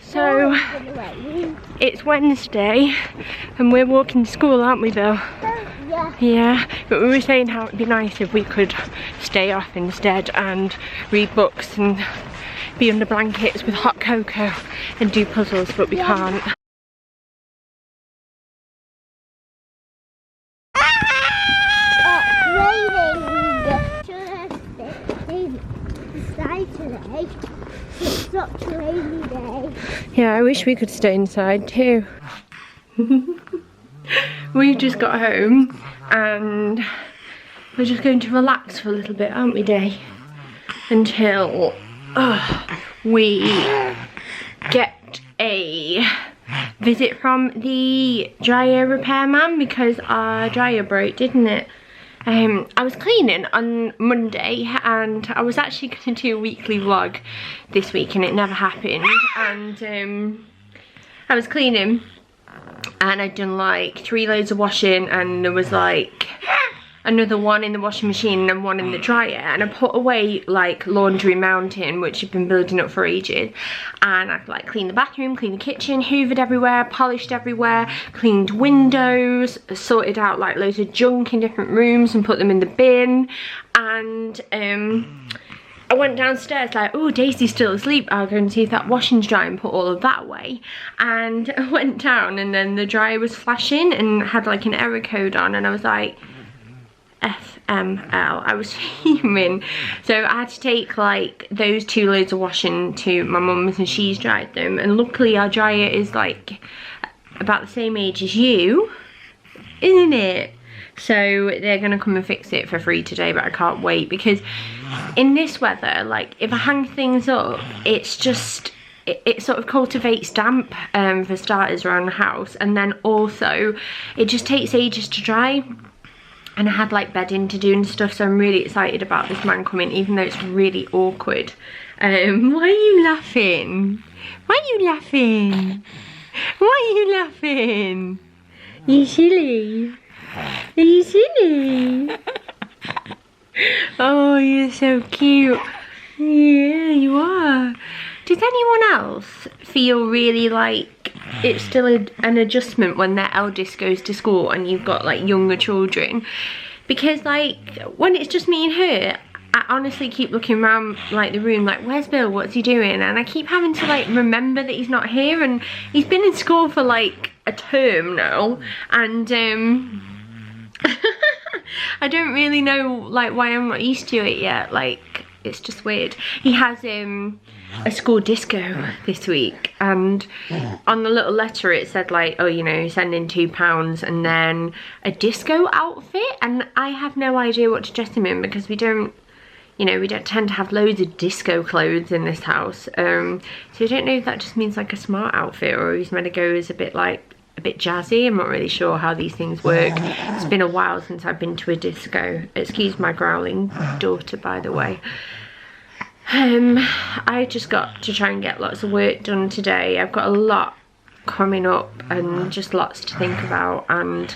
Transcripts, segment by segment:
So, it's Wednesday and we're walking to school, aren't we, Bill? Yeah. Yeah, but we were saying how it'd be nice if we could stay off instead and read books and be under blankets with hot cocoa and do puzzles, but we can't. Today. It's such a rainy day. Yeah, I wish we could stay inside too. We've just got home and we're just going to relax for a little bit, aren't we, Day? Until we get a visit from the dryer repairman because our dryer broke, didn't it? I was cleaning on Monday and I was actually going to do a weekly vlog this week and it never happened, and I was cleaning and I'd done like 3 loads of washing and there was like another one in the washing machine and one in the dryer, and I put away like laundry mountain which had been building up for ages, and I've like cleaned the bathroom, cleaned the kitchen, hoovered everywhere, polished everywhere, cleaned windows, sorted out like loads of junk in different rooms and put them in the bin, and I went downstairs like, oh, Daisy's still asleep, I'll go and see if that washing's dry and put all of that away. And I went down and then the dryer was flashing and had like an error code on, and I was like, FML, I was fuming. So I had to take like those 2 loads of washing to my mum's and she's dried them, and luckily our dryer is like about the same age as you, isn't it? So they're gonna come and fix it for free today, but I can't wait because in this weather, like if I hang things up, it's just, it sort of cultivates damp for starters around the house, and then also it just takes ages to dry. And I had like bedding to do and stuff, so I'm really excited about this man coming, even though it's really awkward. Why are you laughing? Why are you laughing? Why are you laughing? Are you silly? Are you silly? Oh, you're so cute. Yeah, you are. Does anyone else feel really like it's still an adjustment when their eldest goes to school and you've got like younger children? Because like when it's just me and her, I honestly keep looking around like the room like, where's Bill, what's he doing? And I keep having to like remember that he's not here, and he's been in school for like a term now, and I don't really know like why I'm not used to it yet. Like it's just weird. He has a school disco this week, and on the little letter it said like, oh, you know, send in £2 and then a disco outfit, and I have no idea what to dress him in because we don't, you know, we don't tend to have loads of disco clothes in this house, so I don't know if that just means like a smart outfit or he's meant to go as a bit jazzy. I'm not really sure how these things work. It's been a while since I've been to a disco. Excuse my growling daughter, by the way. I just got to try and get lots of work done today. I've got a lot coming up and just lots to think about, and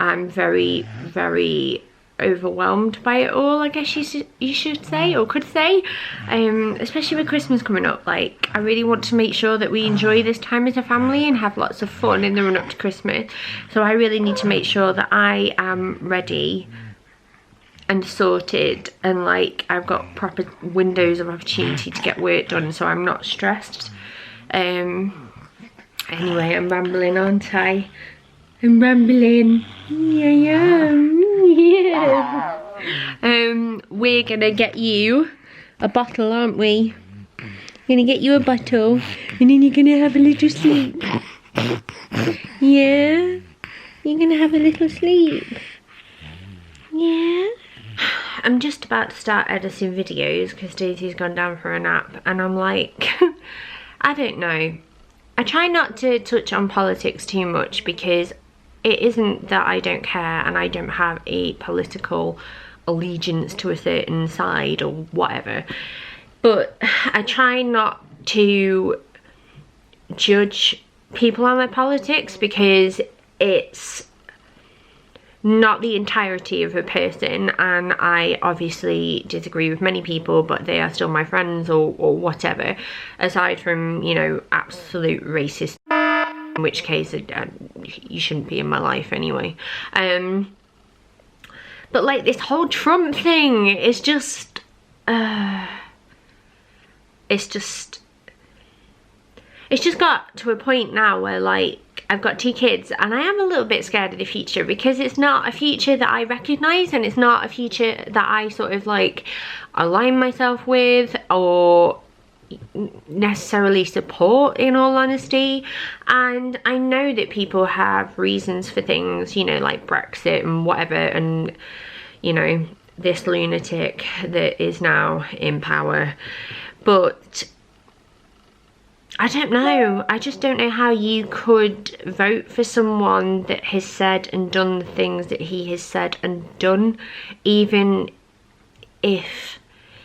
I'm very, very overwhelmed by it all, I guess you should say, or could say, especially with Christmas coming up. Like I really want to make sure that we enjoy this time as a family and have lots of fun in the run up to Christmas, so I really need to make sure that I am ready and sorted, and like I've got proper windows of opportunity to get work done, so I'm not stressed. Anyway, I'm rambling, aren't I? I'm rambling. Yeah. We're gonna get you a bottle, aren't we? We're gonna get you a bottle and then you're gonna have a little sleep. Yeah? You're gonna have a little sleep. Yeah? I'm just about to start editing videos because Daisy's gone down for a nap, and I'm like, I don't know. I try not to touch on politics too much because it isn't that I don't care and I don't have a political allegiance to a certain side or whatever, but I try not to judge people on their politics because it's not the entirety of a person, and I obviously disagree with many people, but they are still my friends or whatever, aside from, you know, absolute racist, in which case you shouldn't be in my life anyway. But like this whole Trump thing is just it's just got to a point now where, like, I've got 2 kids and I am a little bit scared of the future, because it's not a future that I recognise, and it's not a future that I sort of like align myself with or necessarily support, in all honesty. And I know that people have reasons for things, you know, like Brexit and whatever, and, you know, this lunatic that is now in power. But I don't know, I just don't know how you could vote for someone that has said and done the things that he has said and done, even if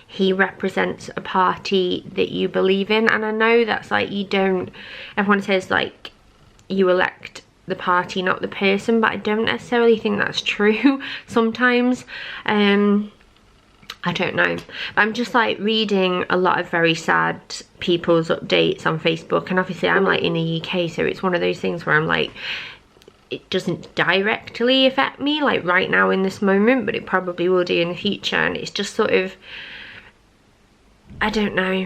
he represents a party that you believe in. And I know that's like, you don't, everyone says like you elect the party, not the person, but I don't necessarily think that's true sometimes. I don't know. I'm just like reading a lot of very sad people's updates on Facebook, and obviously I'm like in the UK, so it's one of those things where I'm like, it doesn't directly affect me like right now in this moment, but it probably will do in the future. And it's just sort of, I don't know.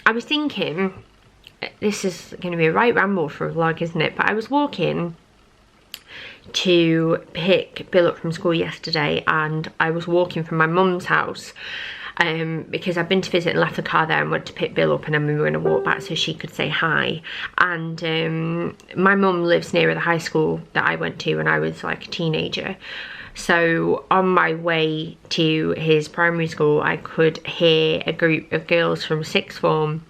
I was thinking, this is going to be a right ramble for a vlog, isn't it? But I was walking to pick Bill up from school yesterday, and I was walking from my mum's house because I've been to visit and left the car there and went to pick Bill up, and then we were going to walk back so she could say hi. And my mum lives near the high school that I went to when I was like a teenager. So on my way to his primary school, I could hear a group of girls from sixth form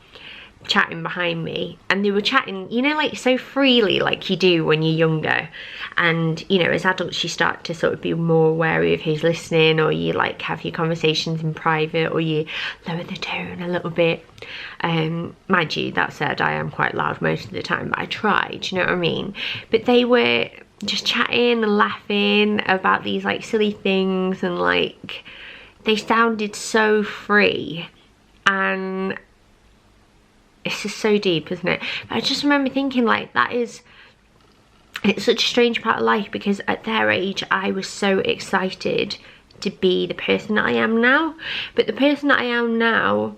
chatting behind me, and they were chatting, you know, like so freely, like you do when you're younger. And, you know, as adults you start to sort of be more wary of who's listening, or you like have your conversations in private, or you lower the tone a little bit. Mind you, that said, I am quite loud most of the time, but I try, do you know what I mean? But they were just chatting and laughing about these like silly things, and like they sounded so free, and it's just so deep, isn't it? But I just remember thinking, like, it's such a strange part of life, because at their age I was so excited to be the person that I am now. But the person that I am now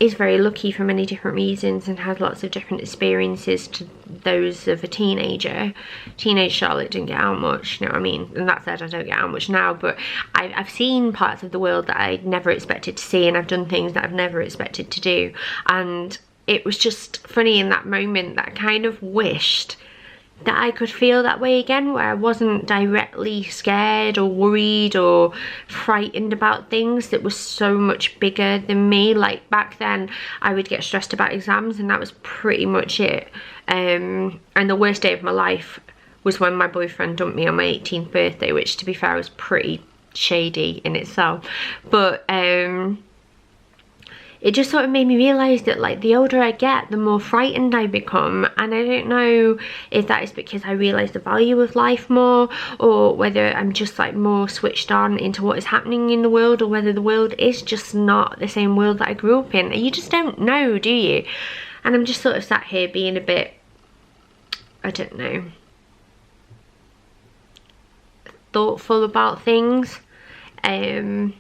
is very lucky for many different reasons and has lots of different experiences to those of a teenager. Teenage Charlotte didn't get out much, you know what I mean? And that said, I don't get out much now, but I've seen parts of the world that I never expected to see, and I've done things that I've never expected to do. And it was just funny in that moment that I kind of wished that I could feel that way again, where I wasn't directly scared or worried or frightened about things that was so much bigger than me. Like back then I would get stressed about exams, and that was pretty much it. And the worst day of my life was when my boyfriend dumped me on my 18th birthday, which to be fair was pretty shady in itself. But it just sort of made me realise that, like, the older I get, the more frightened I become. And I don't know if that is because I realise the value of life more, or whether I'm just like more switched on into what is happening in the world, or whether the world is just not the same world that I grew up in. You just don't know, do you? And I'm just sort of sat here being a bit, I don't know, thoughtful about things. And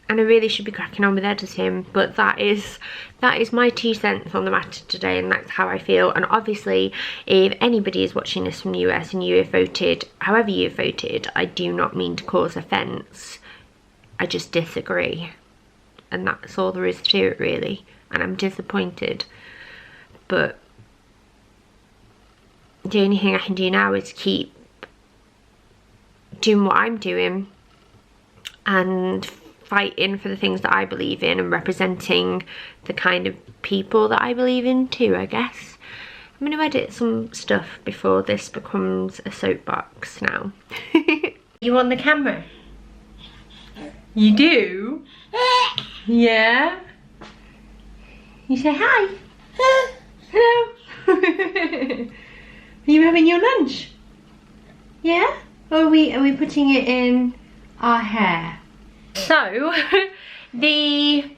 I really should be cracking on with editing, but that is my 2 cents on the matter today, and that's how I feel. And obviously, if anybody is watching this from the US and you have voted however you have voted, I do not mean to cause offence. I just disagree, and that's all there is to it, really. And I'm disappointed, but the only thing I can do now is keep doing what I'm doing and fighting for the things that I believe in, and representing the kind of people that I believe in too, I guess. I'm going to edit some stuff before this becomes a soapbox now. You on the camera? You do? Yeah? You say hi? Hello? Are you having your lunch? Yeah? Or are we we putting it in our hair? So, the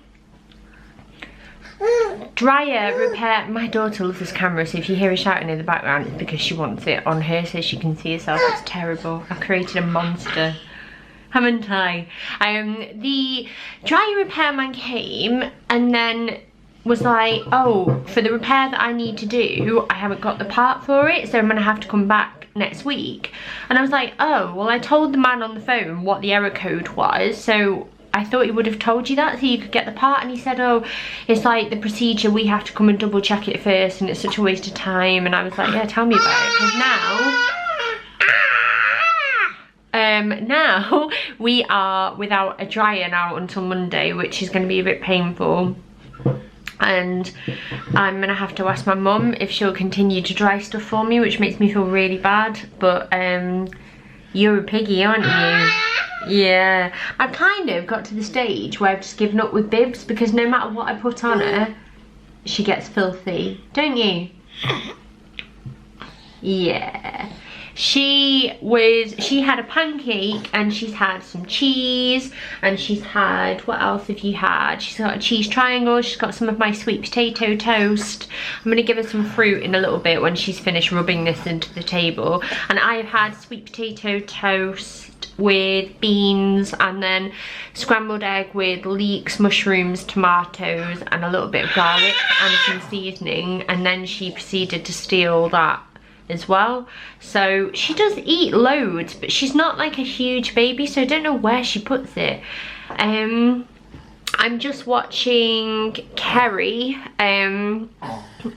dryer repair. My daughter loves this camera, so if you hear her shouting in the background, it's because she wants it on her so she can see herself. It's terrible. I've created a monster, haven't I? The dryer repairman came and then was like, oh, for the repair that I need to do, I haven't got the part for it, so I'm gonna have to come back next week. And I was like, oh, well, I told the man on the phone what the error code was, so I thought he would have told you that so you could get the part. And he said, oh, it's like the procedure, we have to come and double check it first and it's such a waste of time. And I was like, yeah, tell me about it, because now we are without a dryer now until Monday, which is going to be a bit painful. And I'm gonna have to ask my mum if she'll continue to dry stuff for me, which makes me feel really bad. But you're a piggy, aren't you? Yeah, I kind of got to the stage where I've just given up with Bibs, because no matter what I put on her, she gets filthy, don't you? Yeah. She had a pancake, and she's had some cheese, and she's had, what else have you had? She's got a cheese triangle, she's got some of my sweet potato toast. I'm gonna give her some fruit in a little bit when she's finished rubbing this into the table. And I've had sweet potato toast with beans, and then scrambled egg with leeks, mushrooms, tomatoes, and a little bit of garlic and some seasoning. And then she proceeded to steal that as well. So she does eat loads, but she's not like a huge baby, so I don't know where she puts it. I'm just watching Kerry, but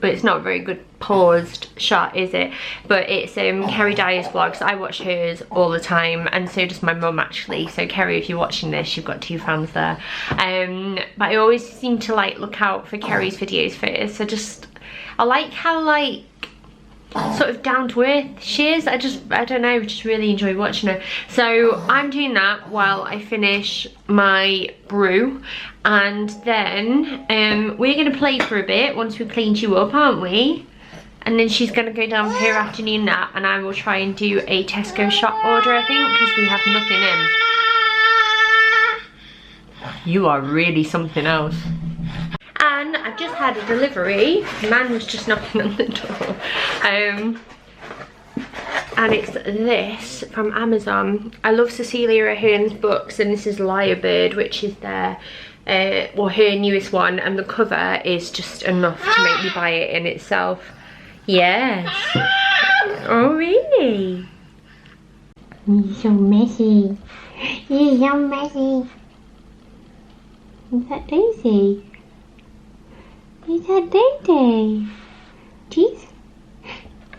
it's not a very good paused shot, is it? But it's Kerry Dyer's vlogs. I watch hers all the time, and so does my mum actually. So Kerry, if you're watching this, you've got 2 fans there. But I always seem to like look out for Kerry's videos first. I like how like sort of down to earth she is. I don't know, just really enjoy watching her. So I'm doing that while I finish my brew, and then we're gonna play for a bit once we've cleaned you up, aren't we? And then she's gonna go down for her afternoon nap, and I will try and do a Tesco shop order, I think, because we have nothing in. You are really something else. And I've just had a delivery. The man was just knocking on the door. And it's this from Amazon. I love Cecilia Ahern's books, and this is Lyrebird, which is their, well, her newest one, and the cover is just enough to make me buy it in itself. Yes. Oh, really? You're so messy. You're so messy. Is that Daisy? Is that Day-Day? Cheese?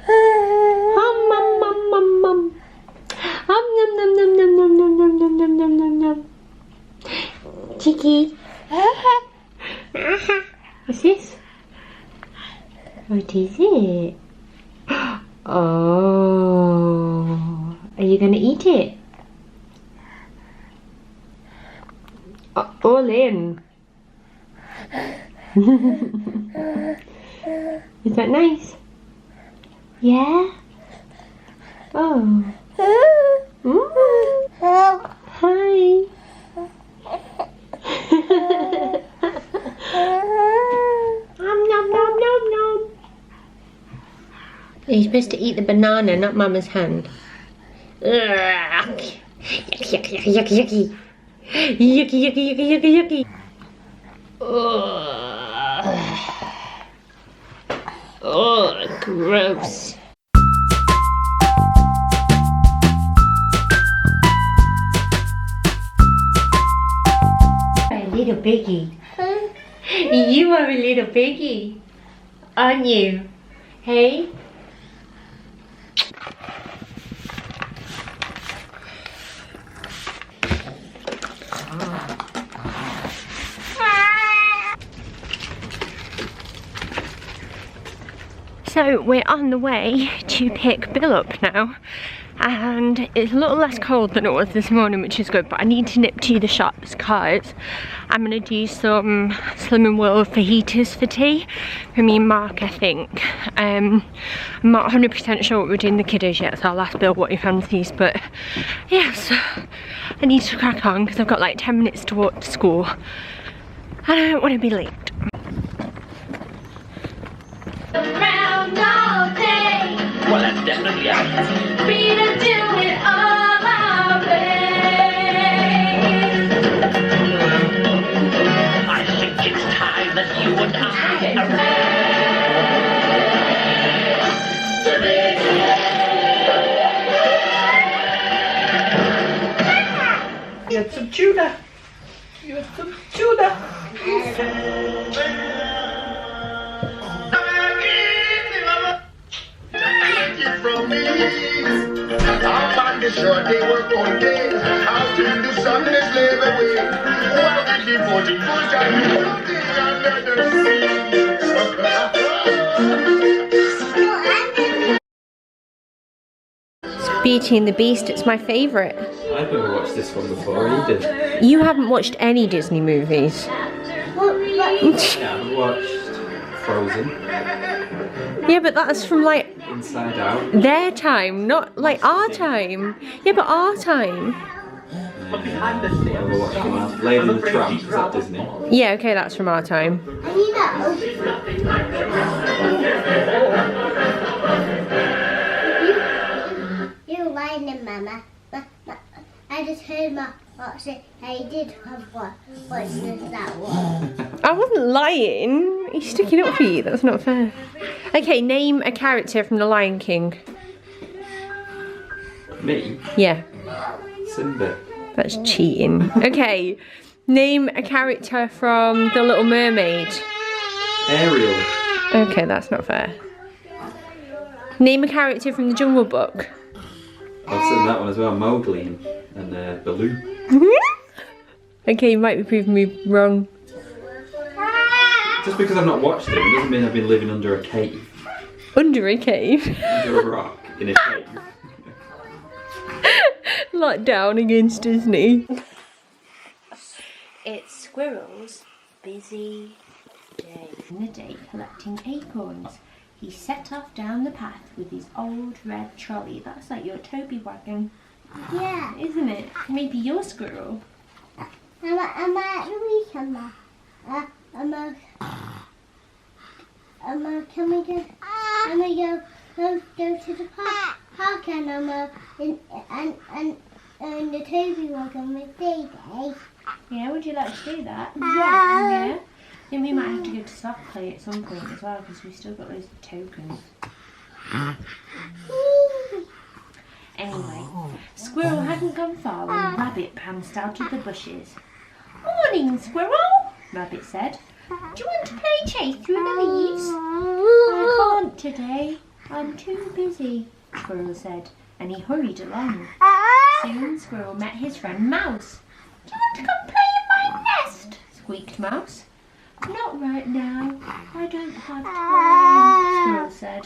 Nom nom nom nom nom. Nom nom nom nom nom nom nom nom nom nom nom nom. Chicky. What's this? What is it? Oh, are you gonna eat it? All in. Is that nice? Yeah? Oh. Hi. Nom nom nom nom nom. You're supposed to eat the banana, not Mama's hand. Yucky, yucky, yucky, yucky, yucky. Yucky, yucky, yucky, yucky, yucky. Oh, gross. A little piggy. You are a little piggy, aren't you? Hey? So we're on the way to pick Bill up now, and it's a little less cold than it was this morning, which is good, but I need to nip to the shops because I'm going to do some Slimming World fajitas for tea for me and Mark, I think. I'm not 100% sure what we're doing the kiddos yet, so I'll ask Bill what he fancies, but yes, I need to crack on because I've got like 10 minutes to walk to school and I don't want to be late. Around all day. Well, that's definitely out. Free to do it all our way. I think it's time that you and I You had some tuna. You had some tuna. From me, I'm on the shore, they work all day. Out in the sun, they slave away. While we devoting full time to something under the sea. Beauty and the Beast, it's my favourite. I've never watched this one before either. You haven't watched any Disney movies. Yeah, I've watched Frozen, Yeah, but that's from like Inside Out. their time, not like our time. Yeah, but our time. I've never watched Lady and the Tramp, is that Disney? Yeah, okay, that's from our time. You're lying, Mama. I just heard my what say. I did have one. What's that one? I wasn't lying. He's sticking up for you. That's not fair. Okay, name a character from The Lion King. Me? Yeah, Simba. that's cheating. Okay, name a character from The Little Mermaid. Ariel. Okay, that's not fair. Name a character from The Jungle Book. I've seen that one as well, Mowgli and Baloo. Okay, you might be proving me wrong. Just because I've not watched it doesn't mean I've been living under a cave. Under a cave. Under a rock in a cave. Locked down against Disney. It's Squirrel's busy day. In the day collecting acorns. He set off down the path with his old red trolley. That's like your Toby wagon, Yeah. isn't it? Maybe your squirrel. I'm at Louise, Emma. Can we go? Go to the park and and the Toby wagon with Day. Yeah, would you like to do that? Yeah. Yeah. Then we might have to go to soft play at some point as well because we've still got loads of tokens. Anyway, Squirrel hadn't gone far when Rabbit pounced out of the bushes. Morning, Squirrel, Rabbit said. Do you want to play chase through the leaves? I can't today. I'm too busy, Squirrel said, and he hurried along. Soon Squirrel met his friend Mouse. Do you want to come play in my nest? Squeaked Mouse. Not right now. I don't have time, Squirrel said.